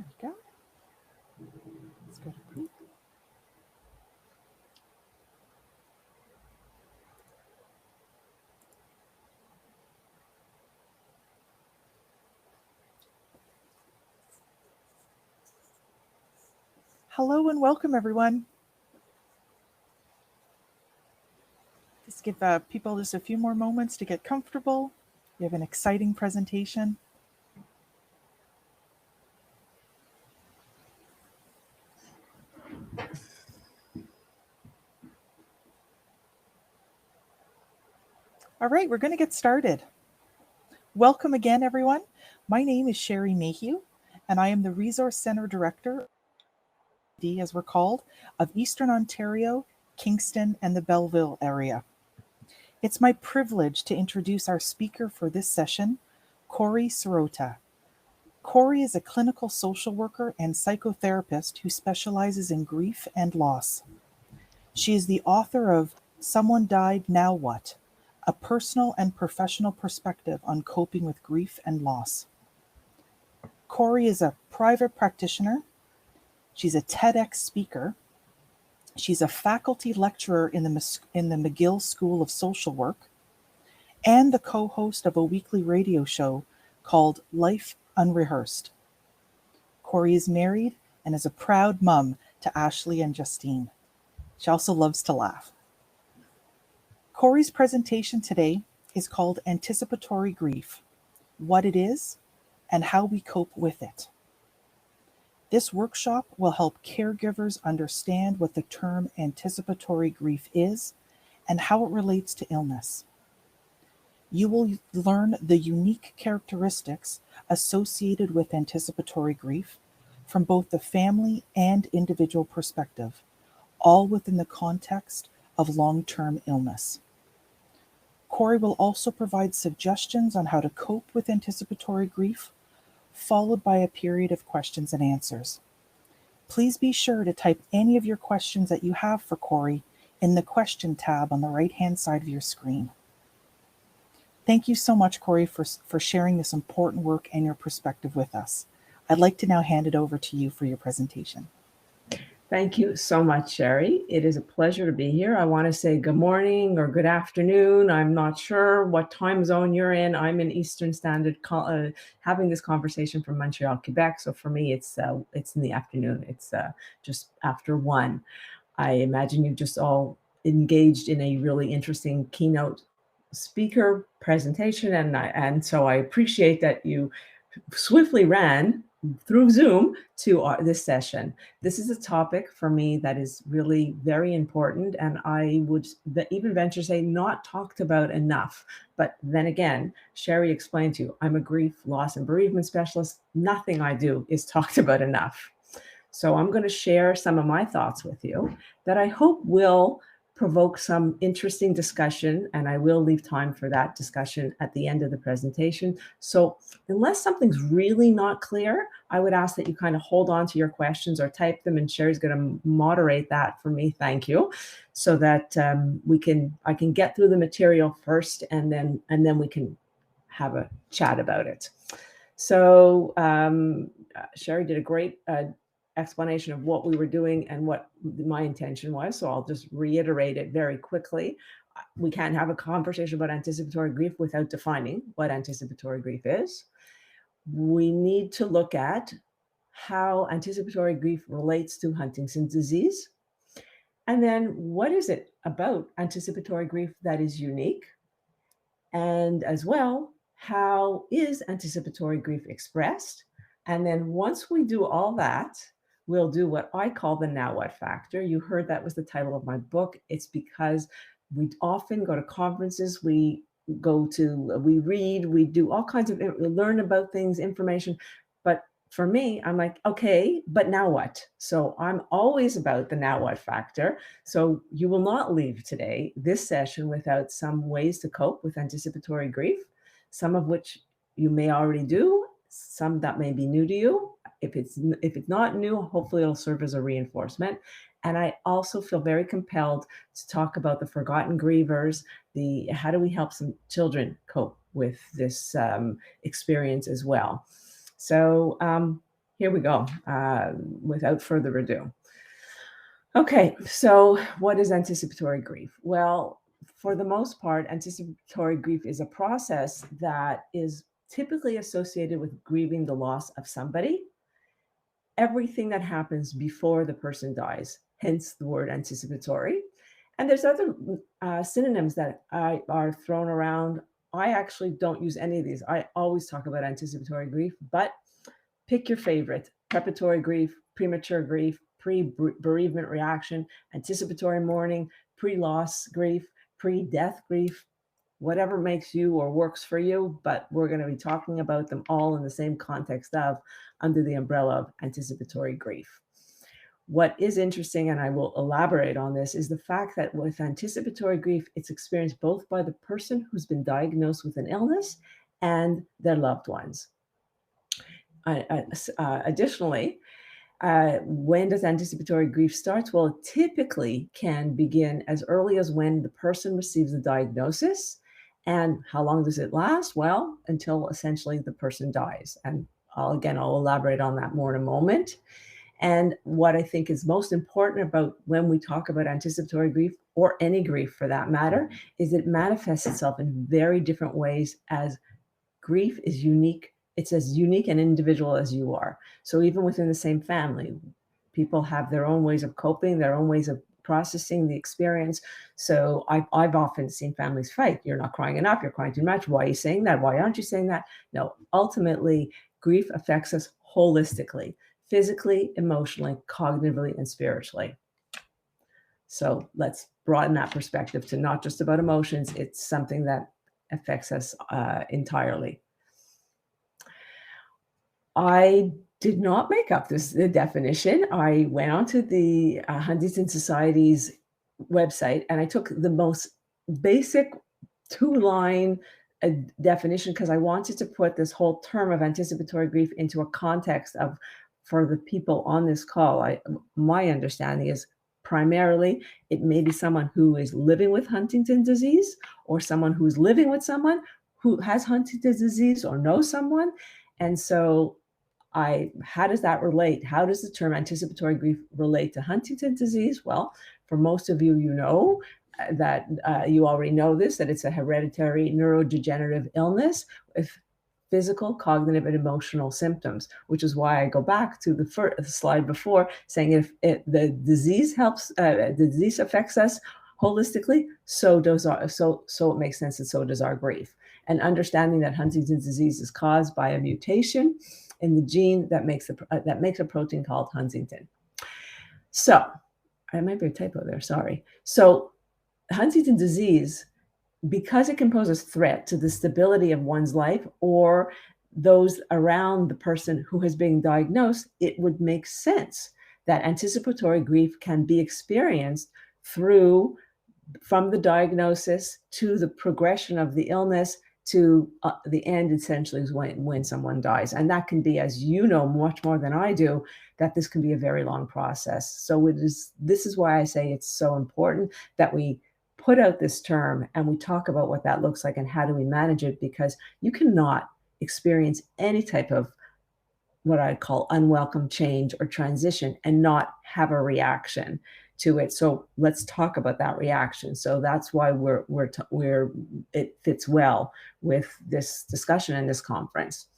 There we go. Let's go to preview. Hello and welcome, everyone. Just give people just a few more moments to get comfortable. We have an exciting presentation. All right, we're going to get started. Welcome again, everyone. My name is Sherry Mayhew, and I am the Resource Center Director, as we're called, of Eastern Ontario, Kingston, and the Belleville area. It's my privilege to introduce our speaker for this session, Corrie Sirota. Corrie is a clinical social worker and psychotherapist who specializes in grief and loss. She is the author of Someone Died, Now What? A personal and professional perspective on coping with grief and loss. Corrie is a private practitioner. She's a TEDx speaker. She's a faculty lecturer in the McGill School of Social Work and the co-host of a weekly radio show called Life Unrehearsed. Corrie is married and is a proud mum to Ashley and Justine. She also loves to laugh. Corrie's presentation today is called Anticipatory Grief, what it is and how we cope with it. This workshop will help caregivers understand what the term anticipatory grief is and how it relates to illness. You will learn the unique characteristics associated with anticipatory grief from both the family and individual perspective, all within the context of long-term illness. Corrie will also provide suggestions on how to cope with anticipatory grief, followed by a period of questions and answers. Please be sure to type any of your questions that you have for Corrie in the question tab on the right-hand side of your screen. Thank you so much, Corrie, for sharing this important work and your perspective with us. I'd like to now hand it over to you for your presentation. Thank you so much, Sherry. It is a pleasure to be here. I want to say good morning or good afternoon. I'm not sure what time zone you're in. I'm in Eastern Standard, having this conversation from Montreal, Quebec. So for me, it's in the afternoon. It's just after 1. I imagine you just all engaged in a really interesting keynote speaker presentation, and so I appreciate that you swiftly ran through Zoom to this session. This is a topic for me that is really very important, and I would even venture to say not talked about enough. But then again, Sherry explained to you, I'm a grief, loss, and bereavement specialist. Nothing I do is talked about enough. So I'm going to share some of my thoughts with you that I hope will provoke some interesting discussion, and I will leave time for that discussion at the end of the presentation. So unless something's really not clear, I would ask that you kind of hold on to your questions or type them, and Sherry's going to moderate that for me. Thank you. So that I can get through the material first, and then we can have a chat about it. So Sherry did a great explanation of what we were doing and what my intention was. So I'll just reiterate it very quickly. We can't have a conversation about anticipatory grief without defining what anticipatory grief is. We need to look at how anticipatory grief relates to Huntington's disease. And then what is it about anticipatory grief that is unique? And as well, how is anticipatory grief expressed? And then once we do all that, we'll do what I call the now what factor. You heard that was the title of my book. It's because we often go to conferences, we read, we do all kinds of, we learn about things, information. But for me, I'm like, okay, but now what? So I'm always about the now what factor. So you will not leave today, this session, without some ways to cope with anticipatory grief, some of which you may already do, some that may be new to you. If it's not new, hopefully it'll serve as a reinforcement. And I also feel very compelled to talk about the forgotten grievers, how do we help some children cope with this experience as well. So here we go, without further ado. Okay, so what is anticipatory grief? Well, for the most part, anticipatory grief is a process that is typically associated with grieving the loss of somebody, everything that happens before the person dies, hence the word anticipatory. And there's other synonyms that are thrown around. I actually don't use any of these. I always talk about anticipatory grief, but pick your favorite: preparatory grief, premature grief, pre-bereavement reaction, anticipatory mourning, pre-loss grief, pre-death grief, whatever makes you or works for you. But we're going to be talking about them all in the same context of under the umbrella of anticipatory grief. What is interesting, and I will elaborate on this, is the fact that with anticipatory grief, it's experienced both by the person who's been diagnosed with an illness and their loved ones. Additionally, when does anticipatory grief start? Well, it typically can begin as early as when the person receives the diagnosis. And how long does it last? Well, until essentially the person dies. And I'll elaborate on that more in a moment. And what I think is most important about when we talk about anticipatory grief, or any grief for that matter, is it manifests itself in very different ways, as grief is unique. It's as unique and individual as you are. So even within the same family, people have their own ways of coping, their own ways of processing the experience. So I've often seen families fight. You're not crying enough. You're crying too much. Why are you saying that? Why aren't you saying that? No, ultimately, grief affects us holistically, physically, emotionally, cognitively, and spiritually. So let's broaden that perspective to not just about emotions. It's something that affects us entirely. I did not make up the definition. I went onto the Huntington Society's website and I took the most basic 2-line definition, because I wanted to put this whole term of anticipatory grief into a context of, for the people on this call, my understanding is primarily it may be someone who is living with Huntington's disease, or someone who's living with someone who has Huntington's disease or knows someone. And so how does that relate? How does the term anticipatory grief relate to Huntington's disease? Well, for most of you, you know that you already know this, that it's a hereditary neurodegenerative illness with physical, cognitive, and emotional symptoms, which is why I go back to the slide before, saying if the disease affects us holistically, so it makes sense that so does our grief. And understanding that Huntington's disease is caused by a mutation in the gene that makes a protein called Huntingtin. So, I might be a typo there, sorry. So, Huntington's disease, because it can pose a threat to the stability of one's life or those around the person who has been diagnosed, it would make sense that anticipatory grief can be experienced from the diagnosis to the progression of the illness to the end, essentially, is when someone dies. And that can be, as you know much more than I do, that this can be a very long process. So this is why I say it's so important that we put out this term and we talk about what that looks like and how do we manage it, because you cannot experience any type of what I call unwelcome change or transition and not have a reaction to it. So let's talk about that reaction. So that's why it fits well with this discussion and this conference.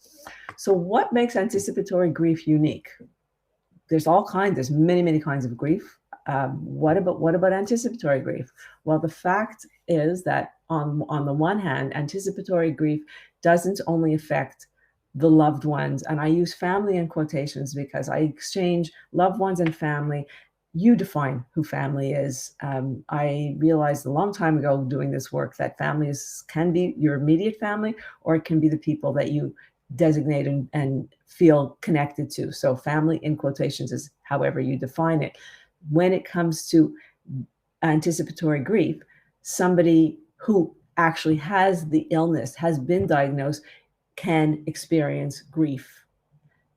So what makes anticipatory grief unique? There's many, many kinds of grief. What about anticipatory grief? Well, the fact is that on the one hand, anticipatory grief doesn't only affect the loved ones, and I use family in quotations because I exchange loved ones and family. You define who family is. I realized a long time ago doing this work that families can be your immediate family, or it can be the people that you designate and feel connected to. So family in quotations is however you define it. When it comes to anticipatory grief, somebody who actually has the illness, has been diagnosed, can experience grief.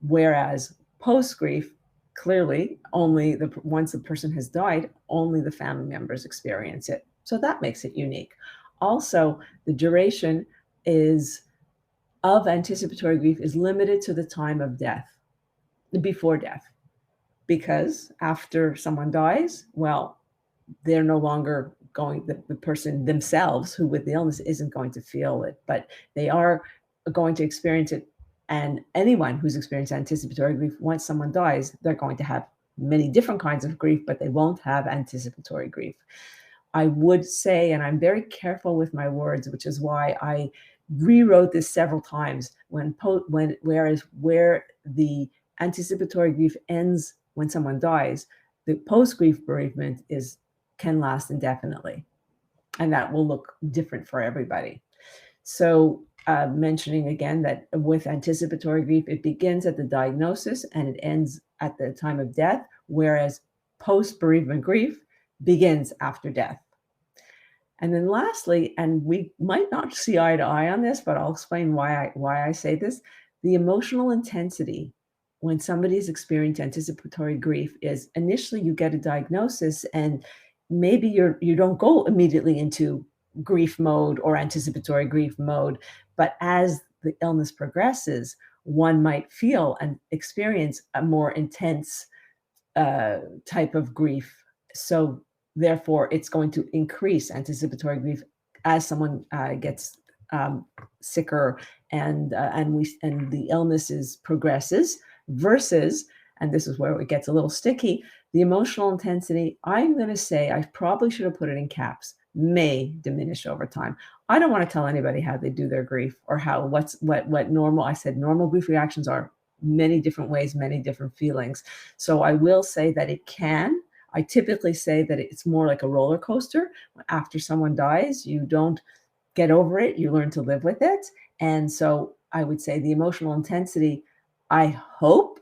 Whereas post-grief, clearly, once the person has died, only the family members experience it. So that makes it unique. Also, the duration of anticipatory grief is limited to the time of death. before death, because after someone dies, well, they're no longer going, the person themselves who with the illness isn't going to feel it, but they are going to experience it. And anyone who's experienced anticipatory grief, once someone dies, they're going to have many different kinds of grief, but they won't have anticipatory grief. I would say, and I'm very careful with my words, which is why I rewrote this several times, whereas where the anticipatory grief ends when someone dies, the post-grief bereavement can last indefinitely, and that will look different for everybody. So mentioning again that with anticipatory grief, it begins at the diagnosis and it ends at the time of death, whereas post-bereavement grief begins after death. And then lastly, and we might not see eye to eye on this, but I'll explain why I say this, the emotional intensity when somebody is experiencing anticipatory grief is initially you get a diagnosis and maybe you don't go immediately into grief mode or anticipatory grief mode, but as the illness progresses, one might feel and experience a more intense type of grief. So therefore, it's going to increase anticipatory grief as someone gets sicker and the illness progresses, versus, and this is where it gets a little sticky, the emotional intensity, I'm going to say, I probably should have put it in caps, may diminish over time. I don't want to tell anybody how they do their grief or what normal. I said normal grief reactions are many different ways, many different feelings. So I will say that it can. I typically say that it's more like a roller coaster. After someone dies, you don't get over it, you learn to live with it. And so I would say the emotional intensity, I hope,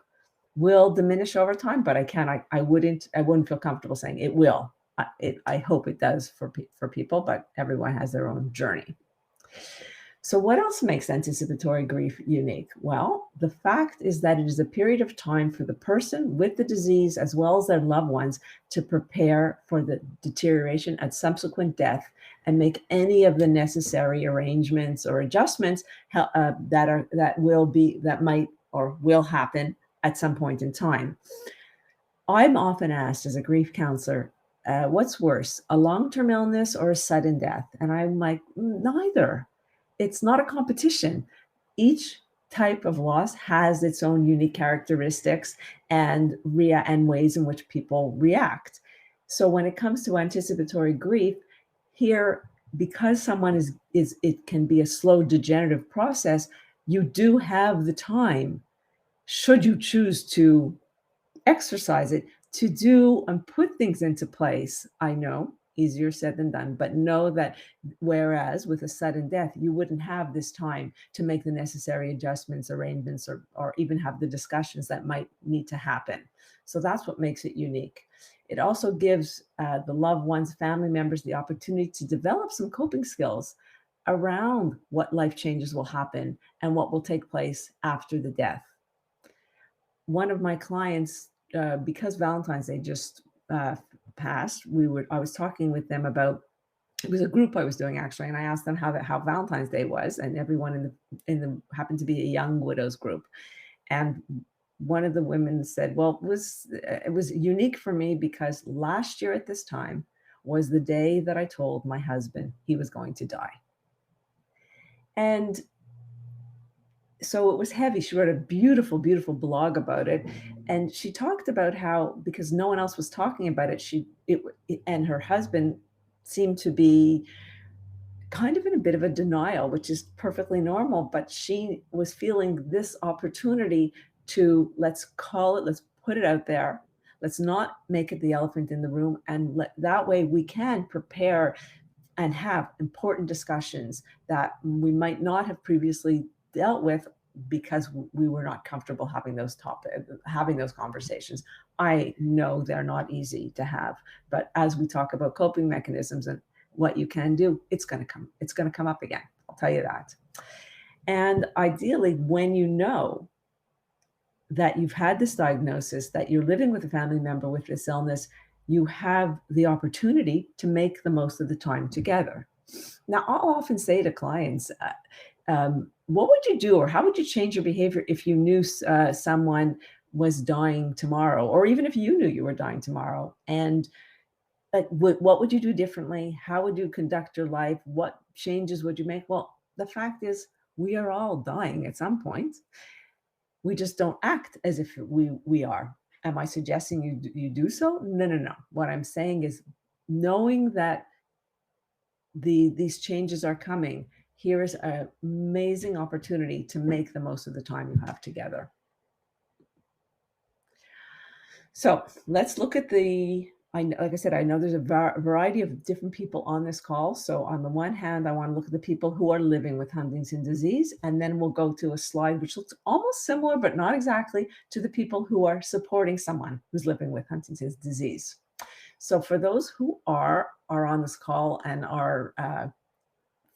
will diminish over time, but I wouldn't feel comfortable saying it will. I hope it does for people, but everyone has their own journey. So what else makes anticipatory grief unique? Well, the fact is that it is a period of time for the person with the disease as well as their loved ones to prepare for the deterioration at subsequent death and make any of the necessary arrangements or adjustments that might or will happen at some point in time. I'm often asked as a grief counselor, what's worse, a long-term illness or a sudden death? And I'm like, neither. It's not a competition. Each type of loss has its own unique characteristics and ways in which people react. So when it comes to anticipatory grief, here, because someone it can be a slow degenerative process, you do have the time, should you choose to exercise it, to do and put things into place. I know, easier said than done, but know that whereas with a sudden death, you wouldn't have this time to make the necessary adjustments, arrangements, or even have the discussions that might need to happen. So that's what makes it unique. It also gives the loved ones, family members, the opportunity to develop some coping skills around what life changes will happen and what will take place after the death. One of my clients, because Valentine's Day just passed, I was talking with them about, it was a group I was doing actually, and I asked them how Valentine's Day was, and everyone in the happened to be a young widows group. And one of the women said, well, it was unique for me because last year at this time was the day that I told my husband he was going to die. And so it was heavy. She wrote a beautiful, beautiful blog about it. And she talked about how, because no one else was talking about it, and her husband seemed to be kind of in a bit of a denial, which is perfectly normal. But she was feeling this opportunity to, let's put it out there. Let's not make it the elephant in the room. And that way we can prepare and have important discussions that we might not have previously dealt with because we were not comfortable having those conversations. I know they're not easy to have, but as we talk about coping mechanisms and what you can do, it's going to come up again. I'll tell you that. And ideally, when you know that you've had this diagnosis, that you're living with a family member with this illness, you have the opportunity to make the most of the time together. Now, I'll often say to clients, what would you do or how would you change your behavior if you knew someone was dying tomorrow, or even if you knew you were dying tomorrow, and like, what would you do differently? How would you conduct your life? What changes would you make? Well, the fact is, we are all dying at some point. We just don't act as if we are. Am I suggesting you do so? No, no, no. What I'm saying is, knowing that these changes are coming, here is an amazing opportunity to make the most of the time you have together. So let's look at like I said, I know there's a variety of different people on this call. So on the one hand, I want to look at the people who are living with Huntington's disease, and then we'll go to a slide which looks almost similar, but not exactly, to the people who are supporting someone who's living with Huntington's disease. So for those who are on this call and are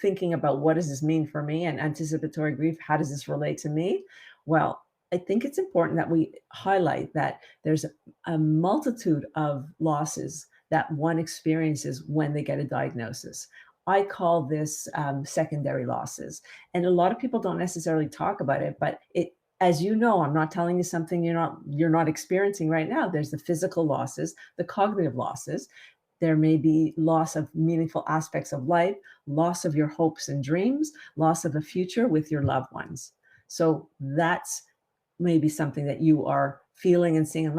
thinking about what does this mean for me and anticipatory grief, how does this relate to me? Well, I think it's important that we highlight that there's a multitude of losses that one experiences when they get a diagnosis. I call this secondary losses. And a lot of people don't necessarily talk about it, but as you know, I'm not telling you something you're not experiencing right now. There's the physical losses, the cognitive losses. There may be loss of meaningful aspects of life, loss of your hopes and dreams, loss of a future with your loved ones. So that's maybe something that you are feeling and seeing, and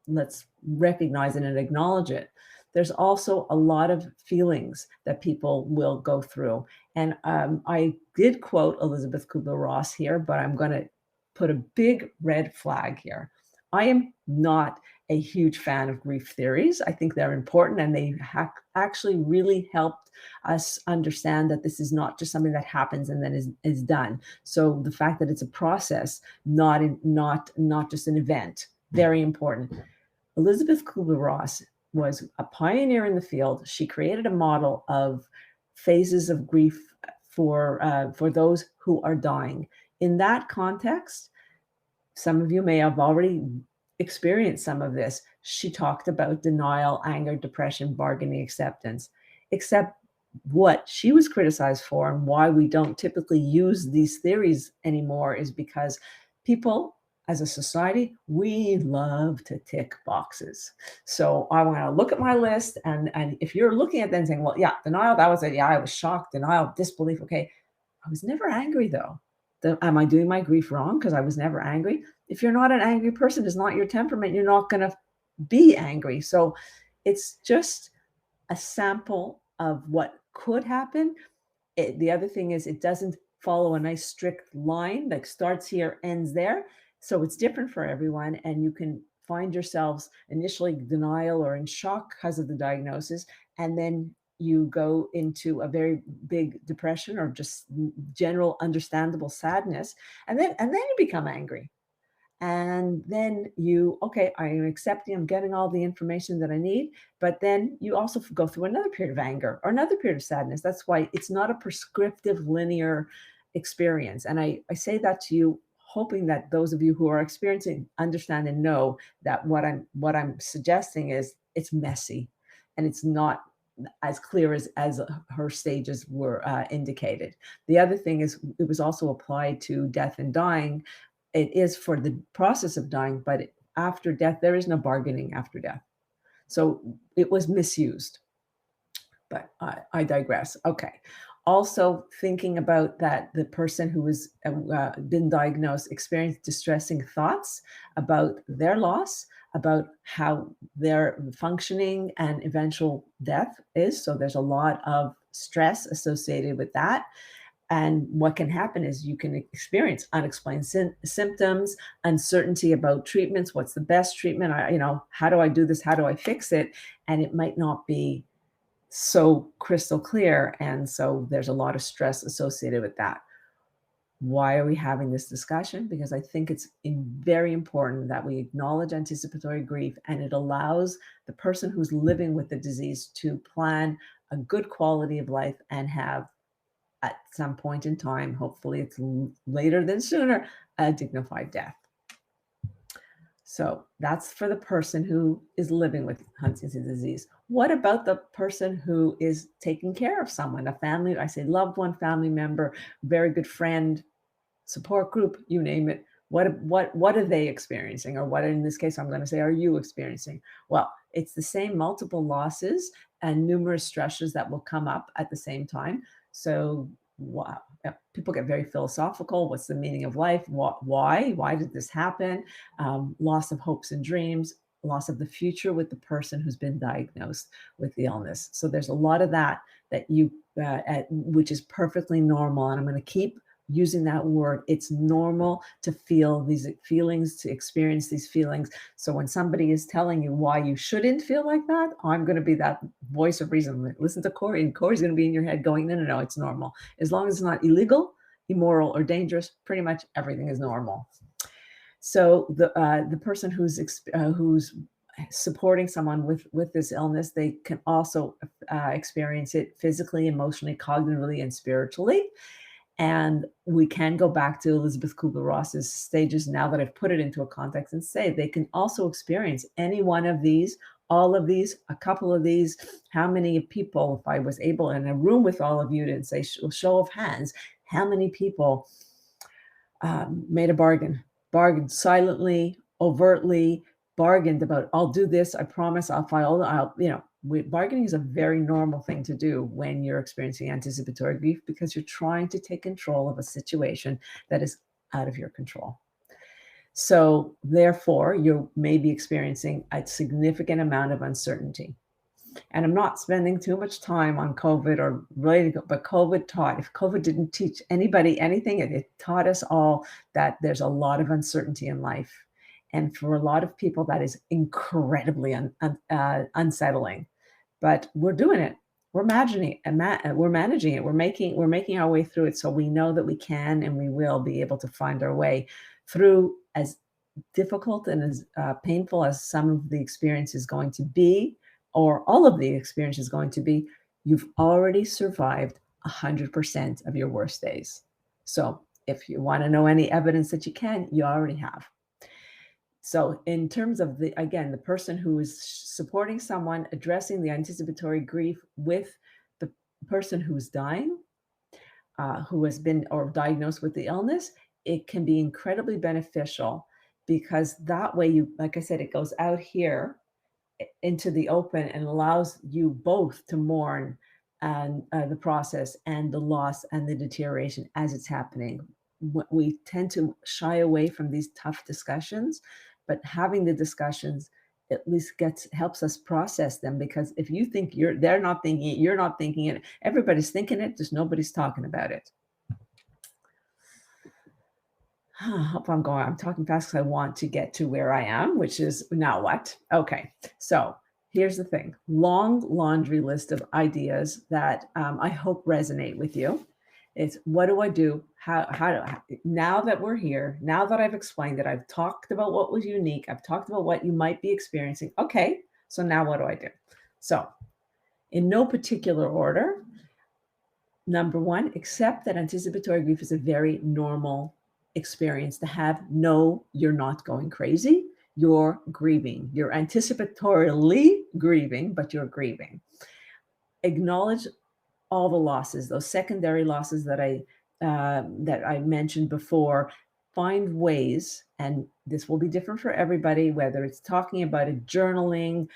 let's recognize it and acknowledge it. There's also a lot of feelings that people will go through. And I did quote Elizabeth Kubler-Ross here, but I'm going to put a big red flag here. I am not a huge fan of grief theories. I think they're important, and they actually really helped us understand that this is not just something that happens and then is done. So the fact that it's a process, not just an event, very important. Elizabeth Kubler-Ross was a pioneer in the field. She created a model of phases of grief for those who are dying. In that context, some of you may have already experienced some of this. She talked about denial, anger, depression, bargaining, acceptance. Except what she was criticized for and why we don't typically use these theories anymore is because people, as a society, we love to tick boxes. So I want to look at my list, and if you're looking at them saying, well, yeah, denial, that was it. Yeah, I was shocked. Denial, disbelief. Okay. I was never angry though. Am I doing my grief wrong because I was never angry? If you're not an angry person, it's not your temperament, you're not going to be angry. So it's just a sample of what could happen. The other thing is, it doesn't follow a nice strict line, like starts here, ends there. So it's different for everyone. And you can find yourselves initially denial or in shock because of the diagnosis. And then you go into a very big depression or just general understandable sadness. And then you become angry. And then I'm accepting, I'm getting all the information that I need. But then you also go through another period of anger or another period of sadness. That's why it's not a prescriptive linear experience. And I say that to you, hoping that those of you who are experiencing understand and know that what I'm suggesting is it's messy and it's not as clear as her stages were indicated. The other thing is, it was also applied to death and dying. It is for the process of dying, but after death, there is no bargaining after death. So it was misused, but I digress. Okay. Also thinking about that the person who has been diagnosed experienced distressing thoughts about their loss, about how their functioning and eventual death is. So there's a lot of stress associated with that. And what can happen is you can experience unexplained symptoms, uncertainty about treatments. What's the best treatment? How do I do this? How do I fix it? And it might not be so crystal clear. And so there's a lot of stress associated with that. Why are we having this discussion? Because I think it's very important that we acknowledge anticipatory grief, and it allows the person who's living with the disease to plan a good quality of life and have, at some point in time, hopefully it's later than sooner, a dignified death. So that's for the person who is living with Huntington's disease. What about the person who is taking care of someone, a family, I say loved one, family member, very good friend, support group, you name it. What are they experiencing? Or what, in this case, I'm going to say, are you experiencing? Well, it's the same multiple losses and numerous stressors that will come up at the same time. So wow, people get very philosophical. What's the meaning of life? Why did this happen? Loss of hopes and dreams, loss of the future with the person who's been diagnosed with the illness. So there's a lot of that you which is perfectly normal. And I'm going to keep using that word. It's normal to feel these feelings, to experience these feelings. So when somebody is telling you why you shouldn't feel like that, I'm going to be that voice of reason. Listen to Corrie, and Corrie's going to be in your head going, no, it's normal. As long as it's not illegal, immoral, or dangerous, pretty much everything is normal. So the person who's supporting someone with this illness, they can also experience it physically, emotionally, cognitively, and spiritually. And we can go back to Elizabeth Kubler-Ross's stages now that I've put it into a context and say they can also experience any one of these, all of these, a couple of these. How many people, if I was able in a room with all of you to say, show of hands, how many people made a bargained silently, overtly, bargained about, I'll do this, I promise, bargaining is a very normal thing to do when you're experiencing anticipatory grief, because you're trying to take control of a situation that is out of your control. So therefore, you may be experiencing a significant amount of uncertainty. And I'm not spending too much time on COVID or related, but COVID taught. If COVID didn't teach anybody anything, it taught us all that there's a lot of uncertainty in life. And for a lot of people, that is incredibly unsettling. But we're doing it. We're managing it. We're managing it. We're making our way through it. So we know that we can and we will be able to find our way through, as difficult and as painful as some of the experience is going to be, or all of the experience is going to be. You've already survived 100% of your worst days. So if you want to know any evidence that you can, you already have. So in terms of the person who is supporting someone, addressing the anticipatory grief with the person who's dying, who has been or diagnosed with the illness, it can be incredibly beneficial, because that way you, like I said, it goes out here into the open and allows you both to mourn and the process and the loss and the deterioration as it's happening. We tend to shy away from these tough discussions, but having the discussions at least helps us process them, because if you think they're not thinking it, you're not thinking it, everybody's thinking it, just nobody's talking about it. I'm talking fast because I want to get to where I am, which is now what? Okay, so here's the thing. Long laundry list of ideas that I hope resonate with you. It's, what do I do? Now that we're here, now that I've explained it, I've talked about what was unique, I've talked about what you might be experiencing. Okay, so now what do I do? So in no particular order, number one, accept that anticipatory grief is a very normal experience to have. No, you're not going crazy. You're grieving. You're anticipatorily grieving, but you're grieving. Acknowledge all the losses, those secondary losses that I mentioned before. Find ways, and this will be different for everybody, whether it's talking about it, journaling,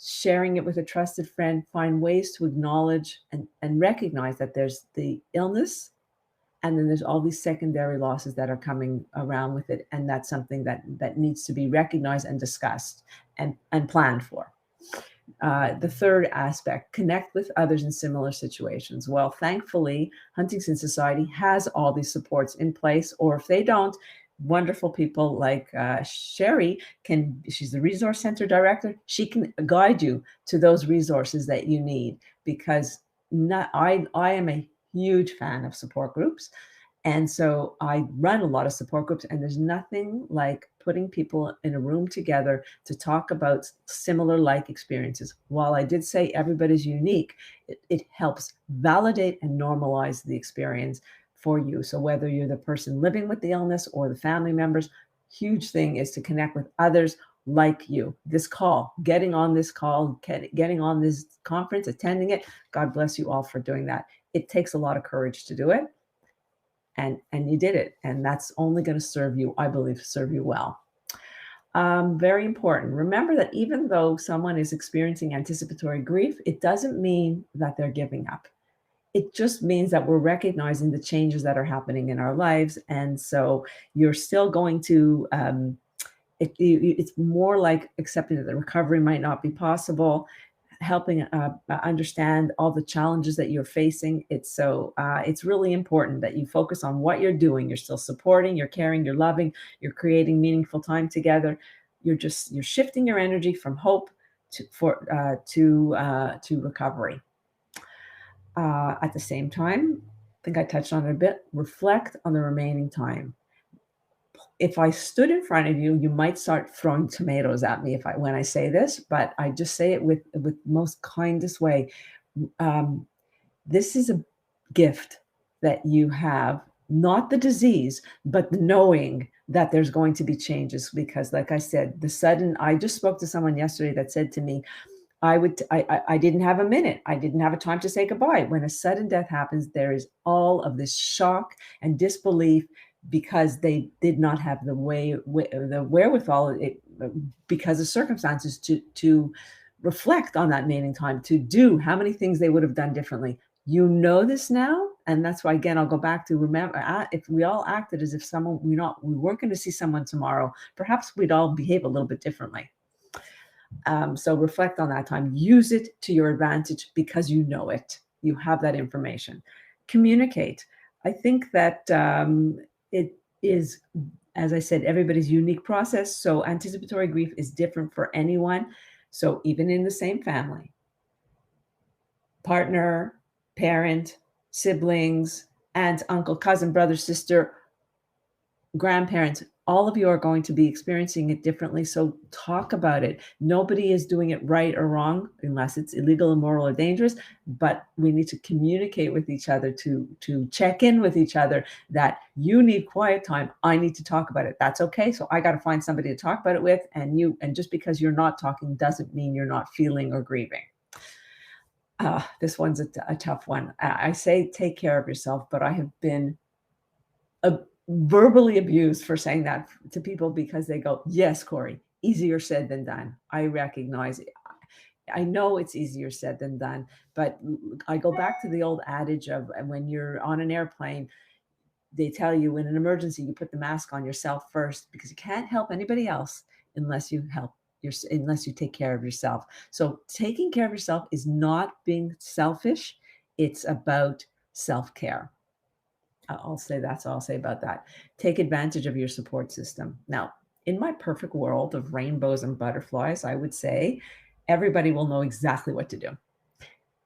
sharing it with a trusted friend. Find ways to acknowledge and recognize that there's the illness, and then there's all these secondary losses that are coming around with it. And that's something that needs to be recognized and discussed and planned for. The third aspect, connect with others in similar situations. Well, thankfully, Huntington Society has all these supports in place, or if they don't, wonderful people like Sherry she's the resource center director. She can guide you to those resources that you need, because I am a huge fan of support groups. And so I run a lot of support groups, and there's nothing like putting people in a room together to talk about similar like experiences. While I did say everybody's unique, it helps validate and normalize the experience for you. So whether you're the person living with the illness or the family members, huge thing is to connect with others like you. This call, getting on this call, getting on this conference, attending it, God bless you all for doing that. It takes a lot of courage to do it. and you did it. And that's only going to serve you, I believe, serve you well. Very important. Remember that even though someone is experiencing anticipatory grief, it doesn't mean that they're giving up. It just means that we're recognizing the changes that are happening in our lives. And so you're still going to, it's more like accepting that the recovery might not be possible, helping understand all the challenges that you're facing. It's really important that you focus on what you're doing. You're still supporting, you're caring, you're loving, you're creating meaningful time together. You're shifting your energy from hope to recovery. At the same time, I think I touched on it a bit, reflect on the remaining time. If I stood in front of you, you might start throwing tomatoes at me when I say this, but I just say it with most kindest way. This is a gift that you have, not the disease, but the knowing that there's going to be changes. Because like I said, I just spoke to someone yesterday that said to me, I didn't have a minute. I didn't have a time to say goodbye. When a sudden death happens, there is all of this shock and disbelief because they did not have the wherewithal because of circumstances to reflect on that remaining time, to do how many things they would have done differently. You know this now, and that's why, again, I'll go back to remember, if we all acted as if we weren't going to see someone tomorrow, perhaps we'd all behave a little bit differently. So reflect on that time. Use it to your advantage because you know it. You have that information. Communicate. I think that it is, as I said, everybody's unique process. So anticipatory grief is different for anyone. So even in the same family, partner, parent, siblings, aunt, uncle, cousin, brother, sister, grandparents, all of you are going to be experiencing it differently. So talk about it. Nobody is doing it right or wrong unless it's illegal, immoral, or dangerous. But we need to communicate with each other, to check in with each other that you need quiet time. I need to talk about it. That's okay. So I got to find somebody to talk about it with. And just because you're not talking doesn't mean you're not feeling or grieving. This one's a tough one. I say take care of yourself, but I have been verbally abused for saying that to people because they go, yes, Corrie, easier said than done. I recognize it. I know it's easier said than done, but I go back to the old adage of when you're on an airplane, they tell you in an emergency, you put the mask on yourself first because you can't help anybody else unless you take care of yourself. So taking care of yourself is not being selfish. It's about self-care. I'll say that's all I'll say about that. Take advantage of your support system. Now, in my perfect world of rainbows and butterflies, I would say everybody will know exactly what to do.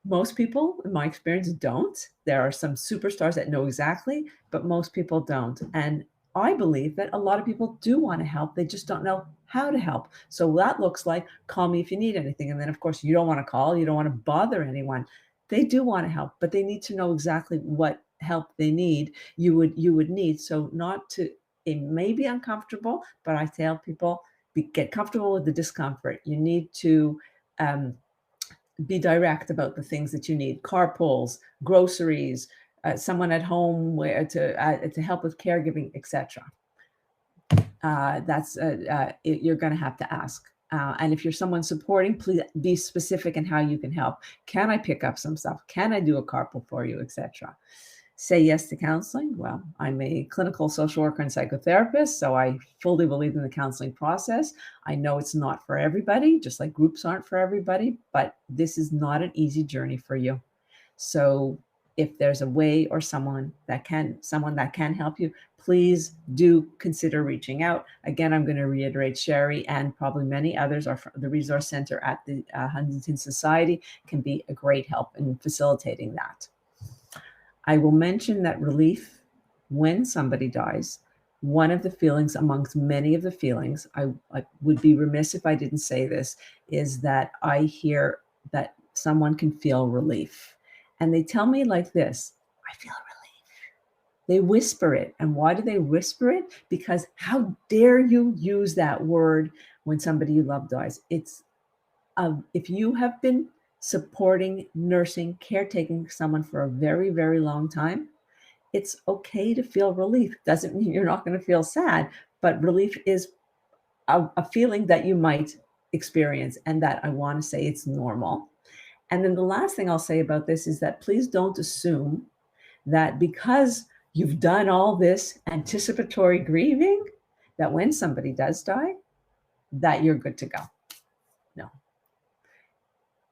Most people, in my experience, don't. There are some superstars that know exactly, but most people don't. And I believe that a lot of people do want to help. They just don't know how to help. So that looks like call me if you need anything. And then, of course, you don't want to call. You don't want to bother anyone. They do want to help, but they need to know exactly what help they need. You would need. So it may be uncomfortable, but I tell people, get comfortable with the discomfort. You need to be direct about the things that you need: carpools, groceries, someone at home where to help with caregiving, etc. You're going to have to ask. And if you're someone supporting, please be specific in how you can help. Can I pick up some stuff? Can I do a carpool for you, etc.? Say yes to counseling. Well, I'm a clinical social worker and psychotherapist, so I fully believe in the counseling process. I know it's not for everybody, just like groups aren't for everybody, but this is not an easy journey for you. So if there's a way or someone that can help you, please do consider reaching out. Again, I'm going to reiterate, Sherry and probably many others are the Resource Center at the Huntington Society can be a great help in facilitating that. I will mention that relief when somebody dies, one of the feelings amongst many of the feelings, I would be remiss if I didn't say this, is that I hear that someone can feel relief. And they tell me like this, I feel relief. They whisper it. And why do they whisper it? Because how dare you use that word when somebody you love dies? It's if you have been supporting, nursing, caretaking someone for a very, very long time, It's okay to feel relief. Doesn't mean you're not going to feel sad, but relief is a feeling that you might experience, and that I want to say it's normal. And then the last thing I'll say about this is that please don't assume that because you've done all this anticipatory grieving, that when somebody does die, that you're good to go. No.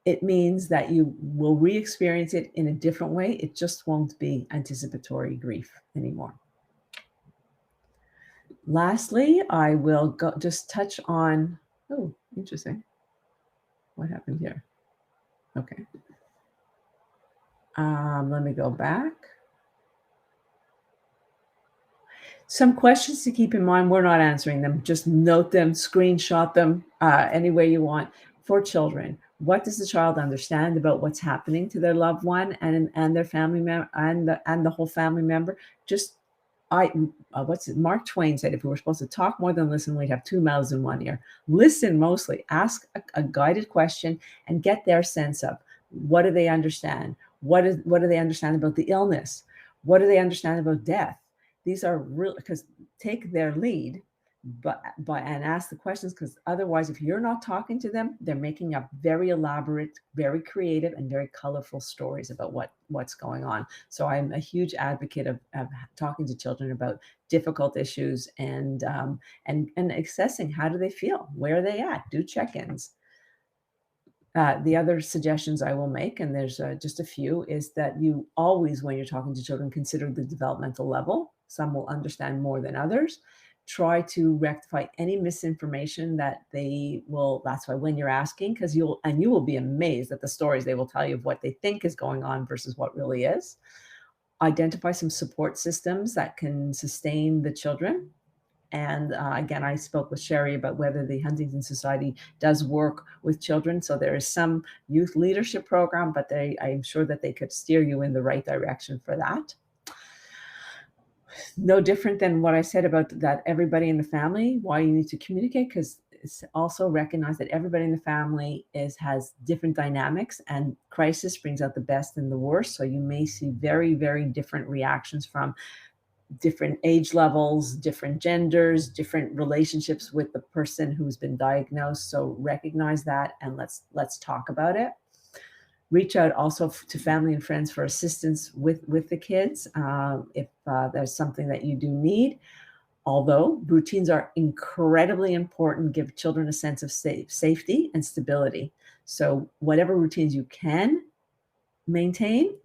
It means that you will re-experience it in a different way. It just won't be anticipatory grief anymore. Lastly, I will just touch on, oh, interesting. What happened here? Okay. Let me go back. Some questions to keep in mind. We're not answering them. Just note them, screenshot them any way you want. For children, what does the child understand about what's happening to their loved one and their family member and the whole family member? Just Mark Twain said, if we were supposed to talk more than listen, we'd have two mouths and one ear. Listen mostly. Ask a guided question and get their sense of what do they understand? What do they understand about the illness? What do they understand about death? These are real, because take their lead, but and ask the questions, because otherwise, if you're not talking to them, they're making up very elaborate, very creative, and very colorful stories about what's going on. So I'm a huge advocate of talking to children about difficult issues and assessing how do they feel, where are they at, do check-ins. The other suggestions I will make, and there's just a few, is that you always, when you're talking to children, consider the developmental level. Some will understand more than others. Try to rectify any misinformation that they will. That's why when you're asking, because you will be amazed at the stories they will tell you of what they think is going on versus what really is. Identify some support systems that can sustain the children. And again, I spoke with Sherry about whether the Huntington Society does work with children. So there is some youth leadership program, but I'm sure that they could steer you in the right direction for that. No different than what I said about that everybody in the family, why you need to communicate, because it's also recognize that everybody in the family has different dynamics, and crisis brings out the best and the worst. So you may see very, very different reactions from different age levels, different genders, different relationships with the person who's been diagnosed. So recognize that, and let's talk about it. Reach out also to family and friends for assistance with the kids if there's something that you do need. Although routines are incredibly important, give children a sense of safety and stability. So whatever routines you can maintain,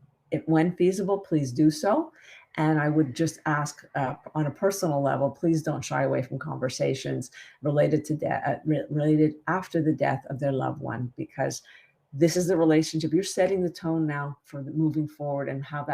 when feasible, please do so. And I would just ask on a personal level, please don't shy away from conversations related to related after the death of their loved one, because this is the relationship. You're setting the tone now for moving forward and how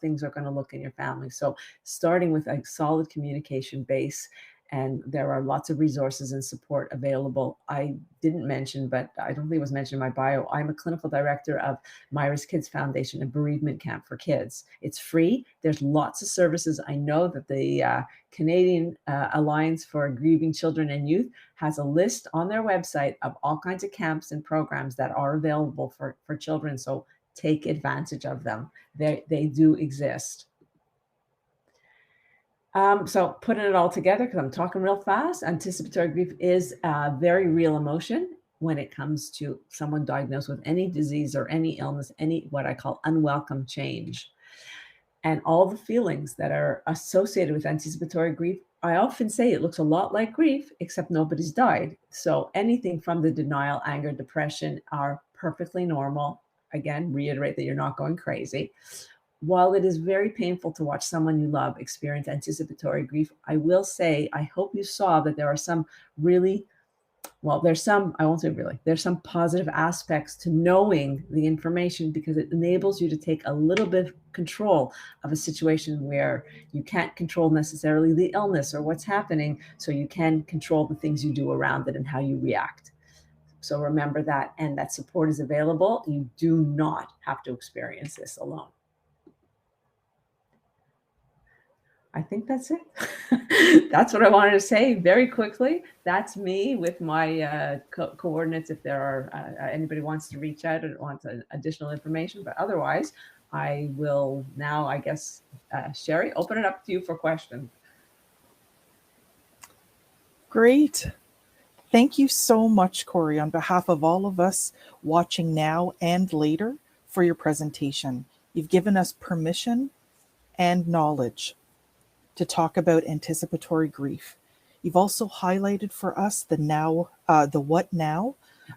things are going to look in your family. So starting with a solid communication base, and there are lots of resources and support available. I didn't mention, but I don't think it was mentioned in my bio, I'm a clinical director of Myra's Kids Foundation, a bereavement camp for kids. It's free. There's lots of services. I know that the Canadian Alliance for Grieving Children and Youth has a list on their website of all kinds of camps and programs that are available for children. So take advantage of them. They do exist. So putting it all together, because I'm talking real fast, anticipatory grief is a very real emotion when it comes to someone diagnosed with any disease or any illness, any what I call unwelcome change. And all the feelings that are associated with anticipatory grief, I often say it looks a lot like grief, except nobody's died. So anything from the denial, anger, depression are perfectly normal. Again, reiterate that you're not going crazy. While it is very painful to watch someone you love experience anticipatory grief, I will say, I hope you saw that there are some really, well, there's some, I won't say really, there's some positive aspects to knowing the information, because it enables you to take a little bit of control of a situation where you can't control necessarily the illness or what's happening. So you can control the things you do around it and how you react. So remember that, and that support is available. You do not have to experience this alone. I think that's it. That's what I wanted to say very quickly. That's me with my coordinates if there are anybody wants to reach out or wants additional information. But otherwise, I will now, I guess, Sherry, open it up to you for questions. Great. Thank you so much, Corrie, on behalf of all of us watching now and later for your presentation. You've given us permission and knowledge to talk about anticipatory grief. You've also highlighted for us the what now,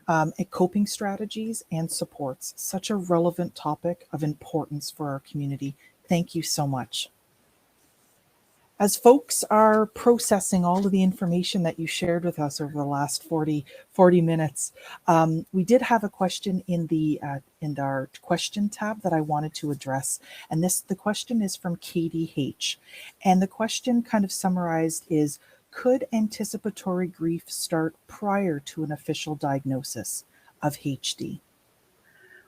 and coping strategies and supports. Such a relevant topic of importance for our community. Thank you so much. As folks are processing all of the information that you shared with us over the last 40 minutes, we did have a question in our question tab that I wanted to address. And the question is from Katie H. And the question kind of summarized is, could anticipatory grief start prior to an official diagnosis of HD?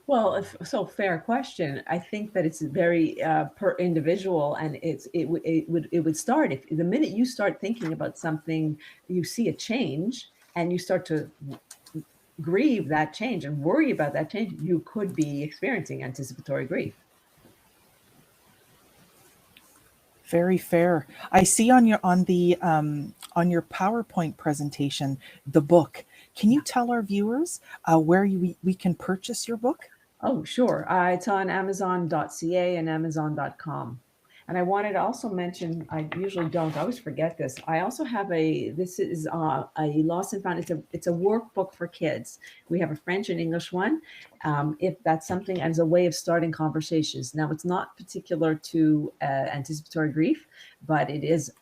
Well, fair question. I think that it's very per individual, and it would start if the minute you start thinking about something, you see a change, and you start to grieve that change and worry about that change, you could be experiencing anticipatory grief. Very fair. I see on your PowerPoint presentation the book. Can you tell our viewers where we can purchase your book? Oh, sure. It's on Amazon.ca and Amazon.com. And I wanted to also mention, I usually don't, I always forget this. I also have this is a lost and found, it's a workbook for kids. We have a French and English one, if that's something as a way of starting conversations. Now, it's not particular to anticipatory grief, but it is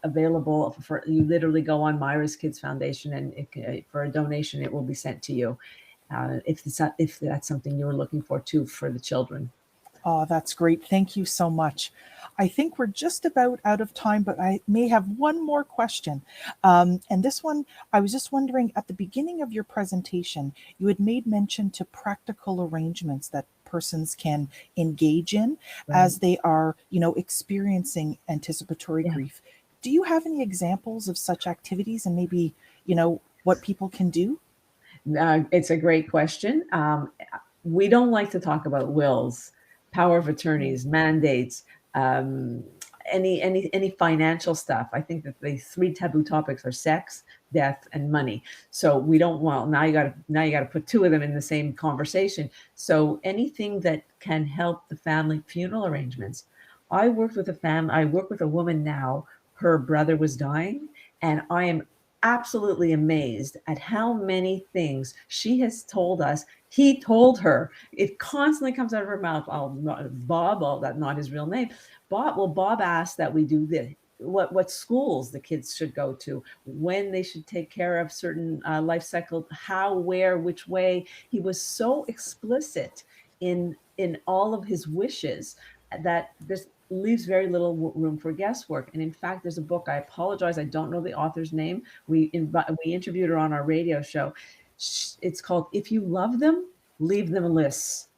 available for, you literally go on Myra's Kids Foundation, and for a donation, it will be sent to you. If that's something you were looking for too, for the children. Oh, that's great. Thank you so much. I think we're just about out of time, but I may have one more question. And this one, I was just wondering, at the beginning of your presentation, you had made mention to practical arrangements that persons can engage in as they are, experiencing anticipatory grief. Do you have any examples of such activities, and maybe, what people can do? It's a great question. We don't like to talk about wills, power of attorneys, mandates, any financial stuff. I think that the three taboo topics are sex, death, and money. So we don't want, now you got to put two of them in the same conversation. So anything that can help the family, funeral arrangements. I work with a woman now. Her brother was dying, and I am absolutely amazed at how many things she has told us. He told her. It constantly comes out of her mouth. Bob, that's not his real name. Bob asked that we do this. What schools the kids should go to, when they should take care of certain life cycle, how, where, which way. He was so explicit in all of his wishes that this leaves very little room for guesswork. And in fact, there's a book, I apologize, I don't know the author's name. We interviewed her on our radio show. It's called If You Love Them, Leave Them Lists.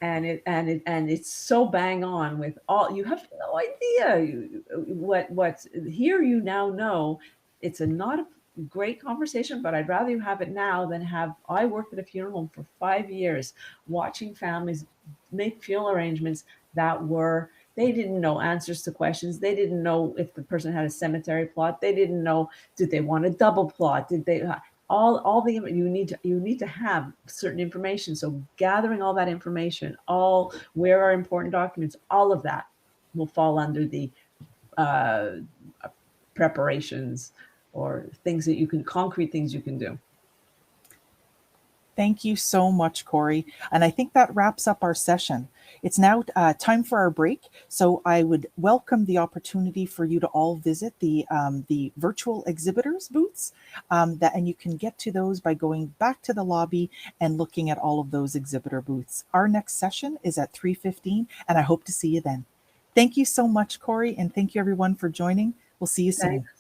And it's so bang on with all, you have no idea what here. You now know it's not a great conversation, but I'd rather you have it now than have. I worked at a funeral home for 5 years, watching families make funeral arrangements that were, they didn't know answers to questions. They didn't know if the person had a cemetery plot. They didn't know, did they want a double plot? Did they, all the, you need to have certain information. So gathering all that information, where are important documents, all of that will fall under the preparations or things that you can, concrete things you can do. Thank you so much, Corrie. And I think that wraps up our session. It's now time for our break. So I would welcome the opportunity for you to all visit the virtual exhibitors booths, and you can get to those by going back to the lobby and looking at all of those exhibitor booths. Our next session is at 3:15, and I hope to see you then. Thank you so much, Corrie, and thank you everyone for joining. We'll see you soon. Thanks.